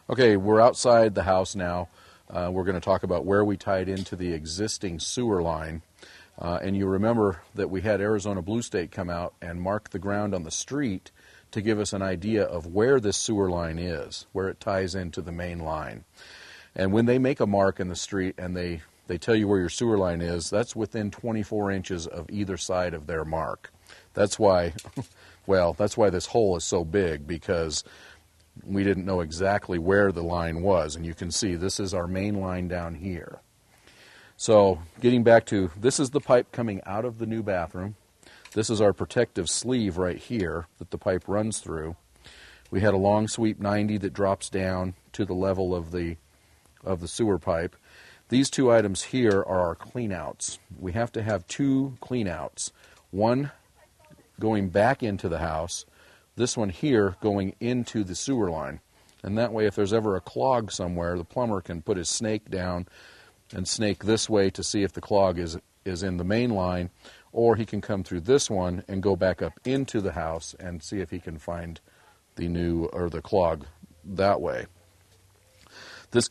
Okay, we're outside the house now. We're going to talk about where we tied into the existing sewer line. And you remember that we had Arizona Blue State come out and mark the ground on the street to give us an idea of where this sewer line is, where it ties into the main line. And when they make a mark in the street and they tell you where your sewer line is, that's within 24 inches of either side of their mark. That's why, well, that's why this hole is so big, because we didn't know exactly where the line was. And you can see this is our main line down here. So getting back to, this is the pipe coming out of the new bathroom. This is our protective sleeve right here that the pipe runs through. We had a long sweep 90 that drops down to the level of the sewer pipe. These two items here are our cleanouts. We have to have two cleanouts. One going back into the house, this one here going into the sewer line. And that way, if there's ever a clog somewhere, the plumber can put his snake down and snake this way to see if the clog is in the main line, or he can come through this one and go back up into the house and see if he can find the new or the clog that way. This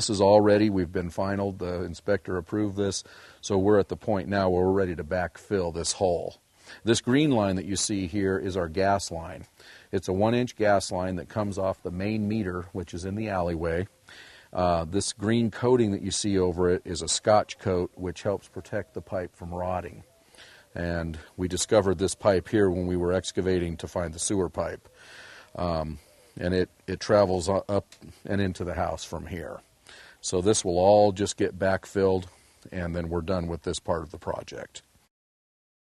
is all ready. We've been finaled. The inspector approved this, so we're at the point now where we're ready to backfill this hole. This green line that you see here is our gas line. It's a 1-inch gas line that comes off the main meter, which is in the alleyway. This green coating that you see over it is a Scotch coat, which helps protect the pipe from rotting. And we discovered this pipe here when we were excavating to find the sewer pipe. And it travels up and into the house from here. So this will all just get backfilled, and then we're done with this part of the project.